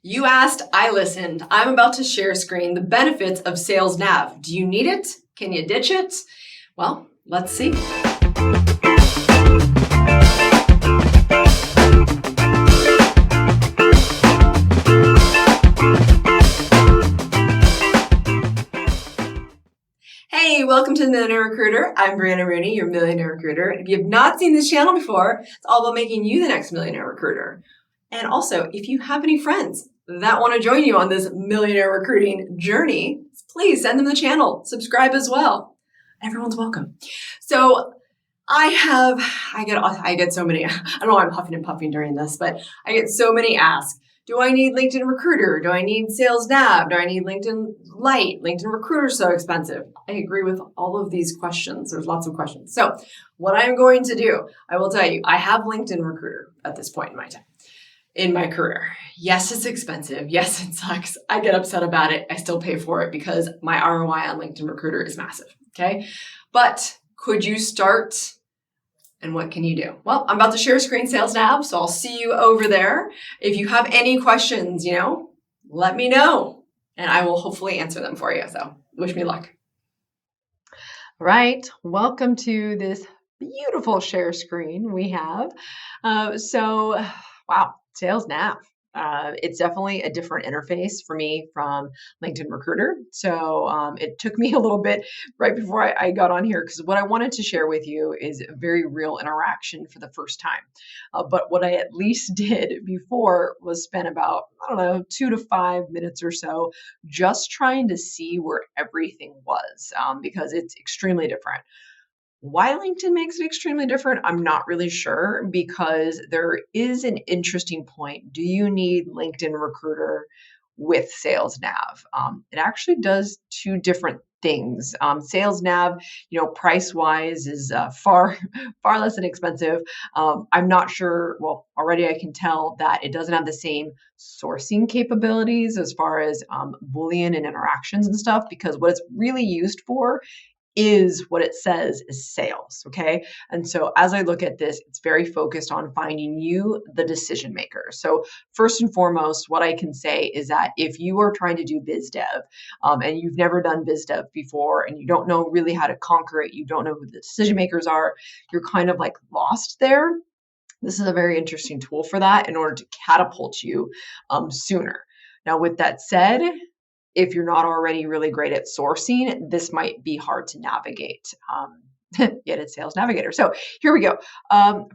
You asked, I listened. I'm about to share screen the benefits of Sales Nav. Do you need it? Can you ditch it? Well, let's see. Hey, welcome to the Millionaire Recruiter. I'm Brianna Rooney, your Millionaire Recruiter. If you have not seen this channel before, it's all about making you the next Millionaire Recruiter. And also, if you have any friends that want to join you on this millionaire recruiting journey, please send them the channel. Subscribe as well. Everyone's welcome. So I get so many, I don't know why I'm huffing and puffing during this, but I get so many asks. Do I need LinkedIn Recruiter? Do I need Sales Nav? Do I need LinkedIn Lite? LinkedIn Recruiter is so expensive. I agree with all of these questions. There's lots of questions. So what I'm going to do, I will tell you, I have LinkedIn Recruiter at this point in my time. In my career. Yes, it's expensive. Yes, it sucks. I get upset about it. I still pay for it because my ROI on LinkedIn Recruiter is massive. Okay. But could you start? And what can you do? Well, I'm about to share screen Sales Nav, so I'll see you over there. If you have any questions, let me know and I will hopefully answer them for you. So wish me luck. All right. Welcome to this beautiful share screen we have. Wow, Sales Nav. It's definitely a different interface for me from LinkedIn Recruiter. So it took me a little bit right before I got on here because what I wanted to share with you is a very real interaction for the first time. But what I at least did before was spend about, 2 to 5 minutes or so just trying to see where everything was because it's extremely different. Why LinkedIn makes it extremely different, I'm not really sure because there is an interesting point. Do you need LinkedIn Recruiter with Sales Nav? It actually does two different things. Sales Nav, price wise is far less inexpensive. I'm not sure. Well, already I can tell that it doesn't have the same sourcing capabilities as far as Boolean and interactions and stuff because what it's really used for is what it says is sales. Okay. And so as I look at this, it's very focused on finding you the decision maker. So first and foremost, what I can say is that if you are trying to do biz dev and you've never done biz dev before and you don't know really how to conquer it, you don't know who the decision makers are, you're kind of like lost there. This is a very interesting tool for that in order to catapult you sooner. Now, with that said, if you're not already really great at sourcing, this might be hard to navigate. Yet it's Sales Navigator. So here we go.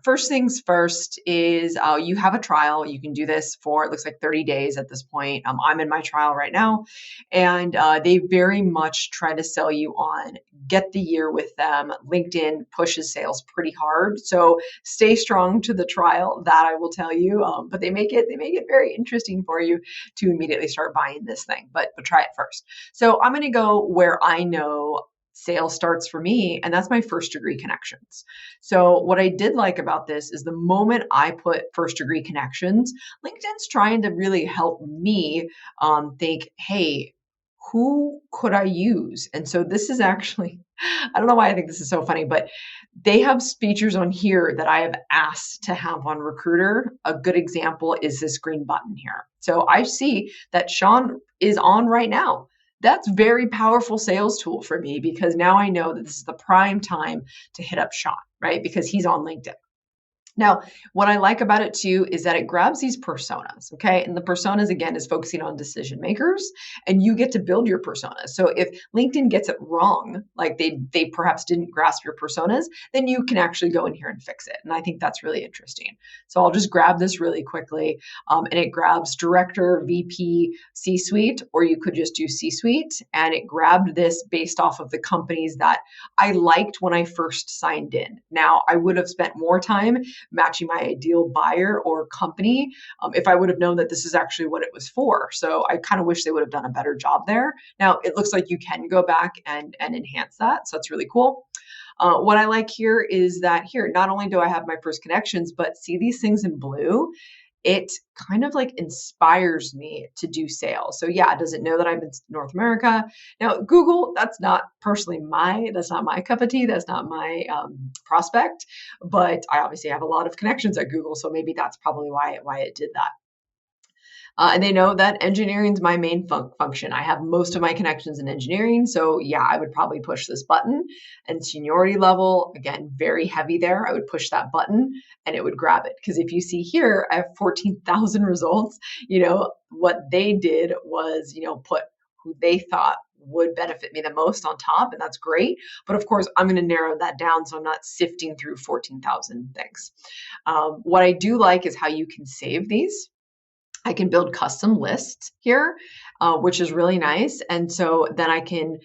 First things first is you have a trial. You can do this for, it looks like 30 days at this point. I'm in my trial right now. And they very much try to sell you on get the year with them. LinkedIn pushes sales pretty hard. So stay strong to the trial, that I will tell you. But they make it very interesting for you to immediately start buying this thing. But try it first. So I'm going to go where I know sales starts for me, and that's my first degree connections. So what I did like about this is the moment I put first degree connections, LinkedIn's trying to really help me think, hey, who could I use? And so this is actually, I don't know why I think this is so funny, but they have features on here that I have asked to have on Recruiter. A good example is this green button here. So I see that Sean is on right now. That's very powerful sales tool for me because now I know that this is the prime time to hit up Sean, right? Because he's on LinkedIn. Now, what I like about it too is that it grabs these personas, okay? And the personas, again, is focusing on decision makers, and you get to build your personas. So if LinkedIn gets it wrong, like they perhaps didn't grasp your personas, then you can actually go in here and fix it. And I think that's really interesting. So I'll just grab this really quickly, and it grabs director, VP, C-suite, or you could just do C-suite, and it grabbed this based off of the companies that I liked when I first signed in. Now, I would have spent more time matching my ideal buyer or company if I would have known that this is actually what it was for. So I kind of wish they would have done a better job there. Now, it looks like you can go back and enhance that. So that's really cool. What I like here is that here, not only do I have my first connections, but see these things in blue? It kind of like inspires me to do sales. So yeah, does it know that I'm in North America? Now, Google, that's not my cup of tea. That's not my prospect, but I obviously have a lot of connections at Google. So maybe that's probably why it did that. And they know that engineering is my main function. I have most of my connections in engineering. So yeah, I would probably push this button. And seniority level, again, very heavy there. I would push that button and it would grab it. Because if you see here, I have 14,000 results. What they did was, put who they thought would benefit me the most on top, and that's great. But of course, I'm going to narrow that down so I'm not sifting through 14,000 things. What I do like is how you can save these. I can build custom lists here, which is really nice. And so then I can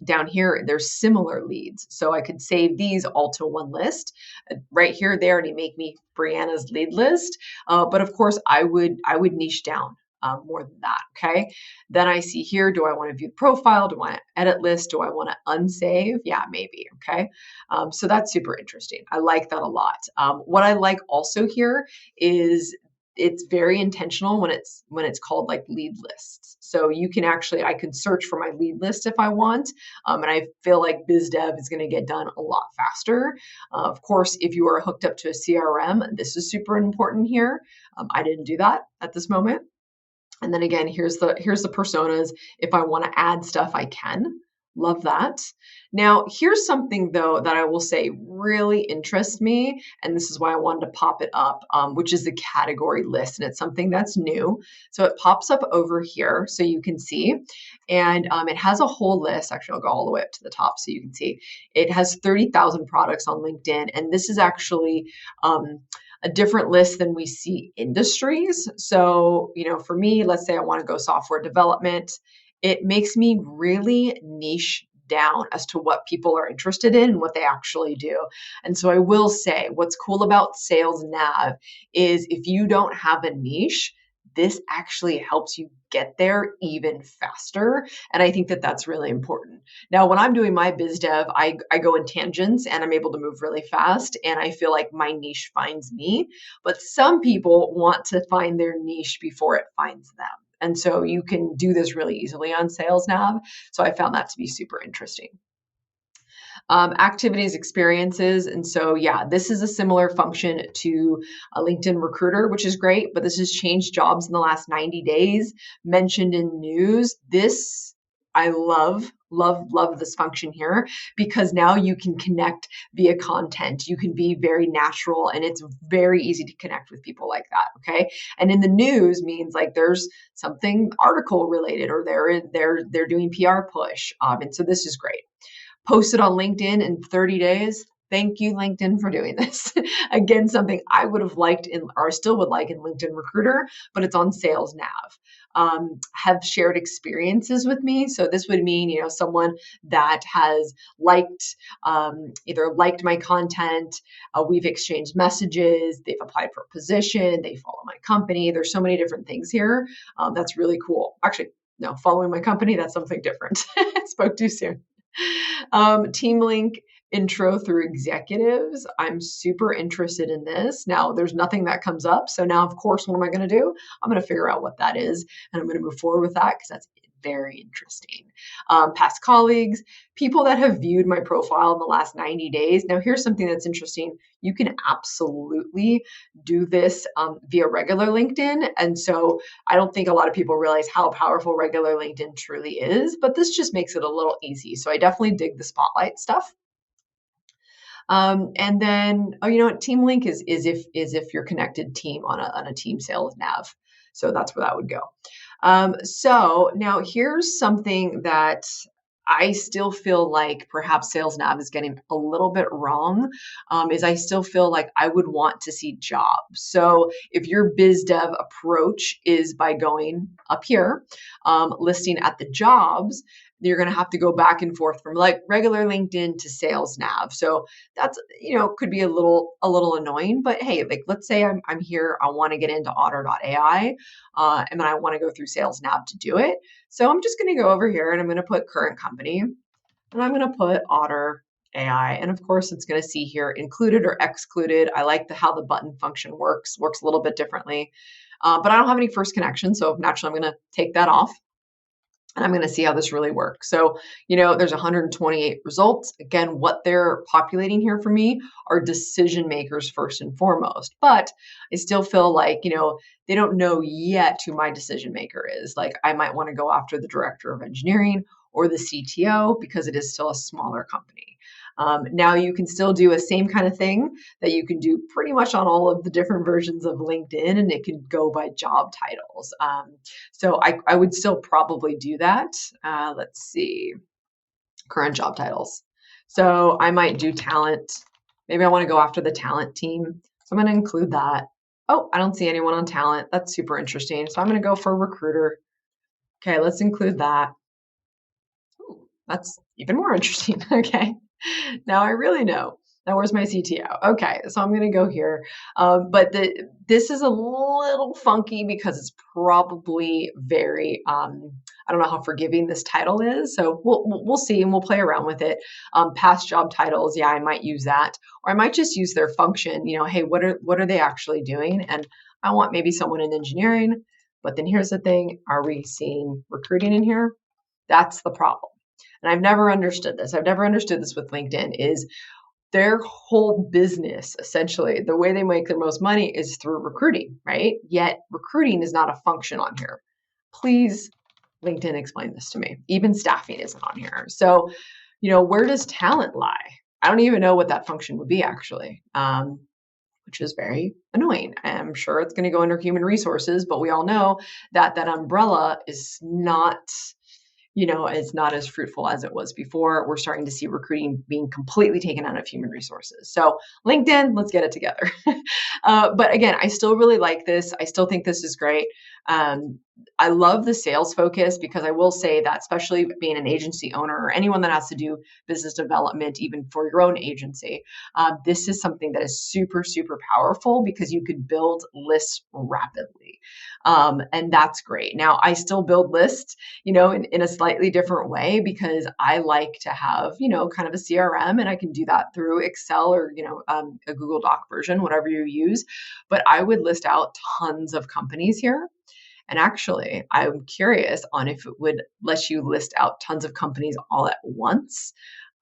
down here, there's similar leads. So I could save these all to one list. Right here, they already make me Brianna's lead list. But of course, I would niche down. More than that, okay? Then I see here, do I want to view the profile? Do I want to edit list? Do I want to unsave? Yeah, maybe, okay? So that's super interesting. I like that a lot. What I like also here is it's very intentional when it's called like lead lists. So you can actually, I can search for my lead list if I want. And I feel like biz dev is going to get done a lot faster. Of course, if you are hooked up to a CRM, this is super important here. I didn't do that at this moment. And then again, here's the personas. If I want to add stuff, I can. Love that. Now, here's something though that I will say really interests me, and this is why I wanted to pop it up, which is the category list, and it's something that's new. So it pops up over here so you can see, and it has a whole list. Actually, I'll go all the way up to the top so you can see. It has 30,000 products on LinkedIn, and this is actually a different list than we see industries. So, for me, let's say I want to go software development. It makes me really niche down as to what people are interested in and what they actually do. And so I will say what's cool about Sales Nav is if you don't have a niche, this actually helps you get there even faster. And I think that that's really important. Now, when I'm doing my biz dev, I go in tangents and I'm able to move really fast. And I feel like my niche finds me. But some people want to find their niche before it finds them. And so you can do this really easily on Sales Nav. So I found that to be super interesting. Activities, experiences. And so, yeah, this is a similar function to a LinkedIn Recruiter, which is great, but this has changed jobs in the last 90 days, mentioned in news. This, I love this function here because now you can connect via content. You can be very natural and it's very easy to connect with people like that. Okay. And in the news means like there's something article related or they're doing PR push. And so this is great. Posted on LinkedIn in 30 days. Thank you, LinkedIn, for doing this. Again, something I would have liked or still would like in LinkedIn Recruiter, but it's on Sales Nav. Have shared experiences with me. So this would mean, someone that has either liked my content, we've exchanged messages, they've applied for a position, they follow my company. There's so many different things here. That's really cool. Actually, no, following my company, that's something different. Spoke too soon. Team link intro through executives. I'm super interested in this. Now, there's nothing that comes up. So now, of course, what am I going to do? I'm going to figure out what that is. And I'm going to move forward with that because that's very interesting. Past colleagues, people that have viewed my profile in the last 90 days. Now, here's something that's interesting. You can absolutely do this via regular LinkedIn. And so I don't think a lot of people realize how powerful regular LinkedIn truly is, but this just makes it a little easy. So I definitely dig the spotlight stuff. And then, Team link is if you're connected team on a team sales nav. So that's where that would go. So now here's something that I still feel like perhaps Sales Nav is getting a little bit wrong, is I still feel like I would want to see jobs. So if your biz dev approach is by going up here, listing at the jobs, you're going to have to go back and forth from like regular LinkedIn to Sales Nav. So that's, could be a little annoying, but hey, like let's say I'm here, I want to get into otter.ai, and then I want to go through Sales Nav to do it. So I'm just going to go over here and I'm going to put current company and I'm going to put Otter AI. And of course, it's going to see here included or excluded. I like how the button function works a little bit differently, but I don't have any first connection. So naturally, I'm going to take that off. and I'm going to see how this really works. So, there's 128 results. Again, what they're populating here for me are decision makers first and foremost. But I still feel like, they don't know yet who my decision maker is. Like, I might want to go after the director of engineering or the CTO because it is still a smaller company. Now you can still do a same kind of thing that you can do pretty much on all of the different versions of LinkedIn, and it can go by job titles. So I would still probably do that. Let's see, current job titles. So I might do talent. Maybe I want to go after the talent team. So I'm going to include that. Oh, I don't see anyone on talent. That's super interesting. So I'm going to go for recruiter. Okay, let's include that. Ooh, that's even more interesting. Okay. Now I really know. Now where's my CTO? Okay, so I'm going to go here. But this is a little funky because it's probably very, I don't know how forgiving this title is. So we'll see, and we'll play around with it. Past job titles, yeah, I might use that. Or I might just use their function. Hey, what are they actually doing? And I want maybe someone in engineering. But then here's the thing. Are we seeing recruiting in here? That's the problem. And I've never understood this. I've never understood this with LinkedIn is their whole business, essentially, the way they make their most money is through recruiting, right? Yet recruiting is not a function on here. Please, LinkedIn, explain this to me. Even staffing isn't on here. So, where does talent lie? I don't even know what that function would be actually, which is very annoying. I'm sure it's going to go under human resources, but we all know that that umbrella is not it's not as fruitful as it was before. We're starting to see recruiting being completely taken out of human resources. So LinkedIn, let's get it together. But again, I still really like this. I still think this is great. I love the sales focus because I will say that, especially being an agency owner or anyone that has to do business development, even for your own agency, this is something that is super, super powerful because you could build lists rapidly. And that's great. Now, I still build lists, in a slightly different way because I like to have, kind of a CRM, and I can do that through Excel or, a Google Doc version, whatever you use. But I would list out tons of companies here. And actually, I'm curious on if it would let you list out tons of companies all at once.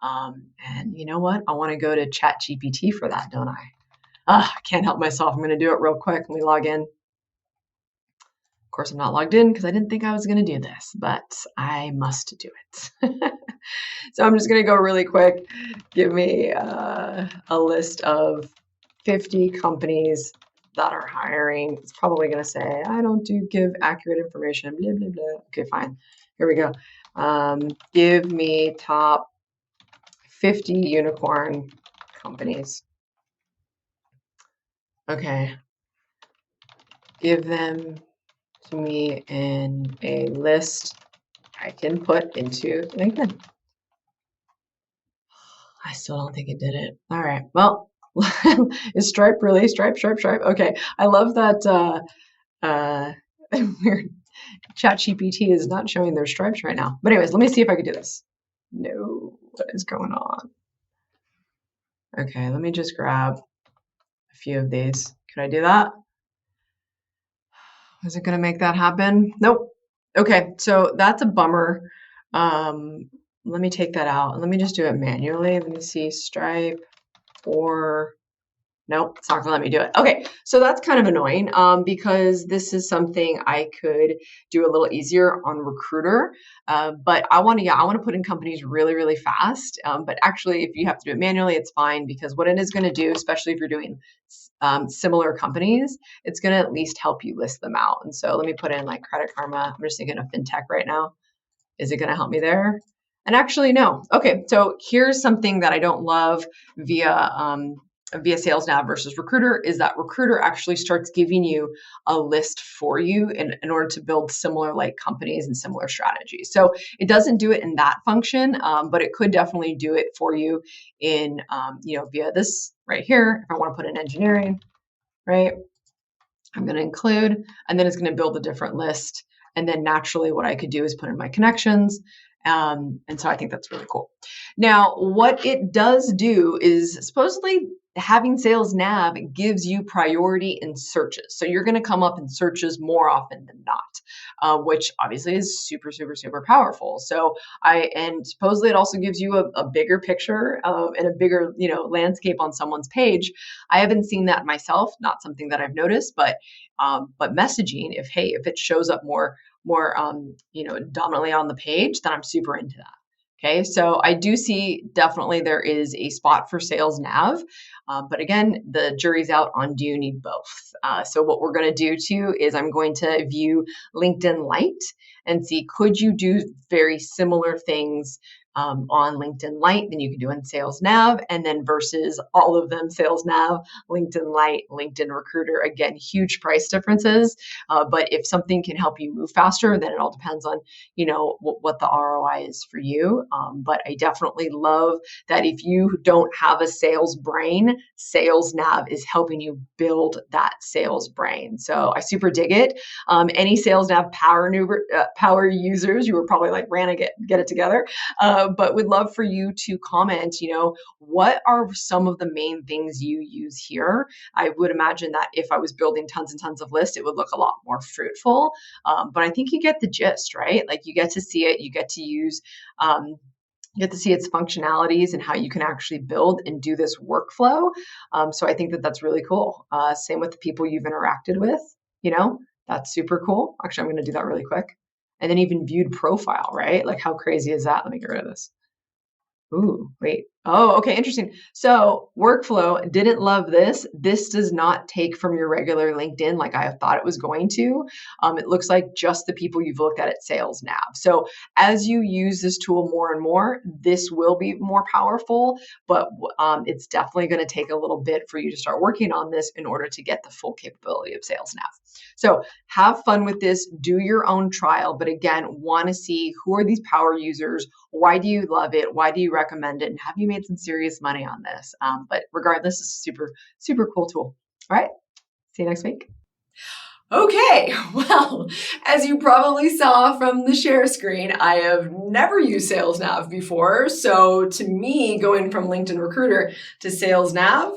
And you know what? I want to go to ChatGPT for that, don't I? I can't help myself. I'm going to do it real quick. Let me log in. Of course, I'm not logged in because I didn't think I was going to do this, but I must do it. So I'm just going to go really quick. Give me a list of 50 companies that are hiring. It's probably going to say, I don't give accurate information, blah, blah, blah. Okay, fine. Here we go. Give me top 50 unicorn companies. Okay. Give them to me in a list I can put into LinkedIn. I still don't think it did it. All right. Well, is Stripe really Stripe? Okay. I love that weird ChatGPT is not showing their stripes right now. But anyways, let me see if I could do this. No, what is going on? Okay, let me just grab a few of these. Could I do that? Is it going to make that happen? Nope. Okay, so that's a bummer. Let me take that out. Let me just do it manually. Let me see, Stripe or nope, it's not gonna let me do it. Okay, so that's kind of annoying because this is something I could do a little easier on Recruiter. But I want to put in companies really, really fast. But actually, if you have to do it manually, it's fine because what it is going to do, especially if you're doing similar companies, it's going to at least help you list them out. And so let me put in like Credit Karma. I'm just thinking of fintech right now. Is it going to help me there? And actually, no. Okay, so here's something that I don't love via Sales Nav versus Recruiter is that Recruiter actually starts giving you a list for you in order to build similar like companies and similar strategies. So it doesn't do it in that function, but it could definitely do it for you in, via this right here. If I want to put in engineering, right, I'm going to include, and then it's going to build a different list. And then naturally what I could do is put in my connections. And so I think that's really cool. Now, what it does do is supposedly having Sales Nav gives you priority in searches. So you're going to come up in searches more often than not, which obviously is super, super, super powerful. So and supposedly it also gives you a bigger picture and a bigger, landscape on someone's page. I haven't seen that myself, not something that I've noticed, but messaging, if it shows up more, dominantly on the page, then I'm super into that. Okay, so I do see definitely there is a spot for Sales Nav, but again, the jury's out on do you need both. So what we're going to do too is I'm going to view LinkedIn Lite and see, could you do very similar things on LinkedIn Lite than you can do in Sales Nav, and then versus all of them, Sales Nav, LinkedIn Lite, LinkedIn Recruiter. Again, huge price differences, but if something can help you move faster, then it all depends on what the ROI is for you. But I definitely love that if you don't have a sales brain, Sales Nav is helping you build that sales brain. So I super dig it. Any Sales Nav power users, you were probably like, Brianna, get it together. But would love for you to comment, what are some of the main things you use here? I would imagine that if I was building tons and tons of lists, it would look a lot more fruitful. But I think you get the gist, right? Like you get to see it, you get to use, you get to see its functionalities and how you can actually build and do this workflow. So I think that that's really cool. Same with the people you've interacted with, that's super cool. Actually, I'm going to do that really quick. And then even viewed profile, right? Like how crazy is that? Let me get rid of this. Ooh, wait. Oh, okay, interesting. So workflow, didn't love this. This does not take from your regular LinkedIn like I thought it was going to. It looks like just the people you've looked at Sales Nav. So as you use this tool more and more, this will be more powerful, but it's definitely going to take a little bit for you to start working on this in order to get the full capability of Sales Nav. So have fun with this, do your own trial, but again, want to see who are these power users, why do you love it, why do you recommend it, and have you made some serious money on this? But regardless, it's a super, super cool tool. All right, see you next week. Okay, well, as you probably saw from the share screen, I have never used Sales Nav before. So to me, going from LinkedIn Recruiter to Sales Nav,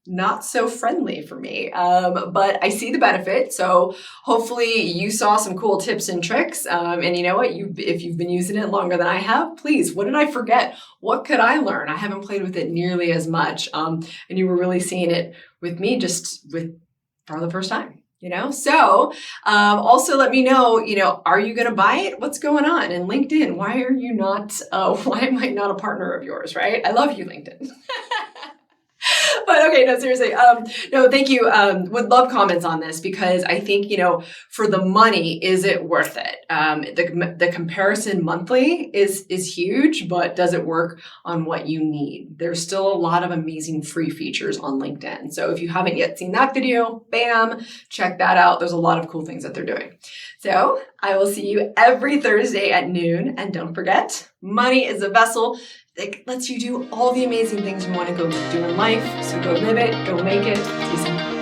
not so friendly for me, but I see the benefit. So hopefully you saw some cool tips and tricks. And you know what? If you've been using it longer than I have, please, what did I forget? What could I learn? I haven't played with it nearly as much. And you were really seeing it with me for the first time. So also let me know, are you going to buy it? What's going on? And LinkedIn, why are you not, why am I not a partner of yours, right? I love you, LinkedIn. But okay, no, seriously. No, thank you. Would love comments on this because I think, for the money, is it worth it? The comparison monthly is huge, but does it work on what you need? There's still a lot of amazing free features on LinkedIn. So if you haven't yet seen that video, bam, check that out. There's a lot of cool things that they're doing. So I will see you every Thursday at noon. And don't forget, money is a vessel that lets you do all the amazing things you want to go do in life. So go live it, go make it. See you soon.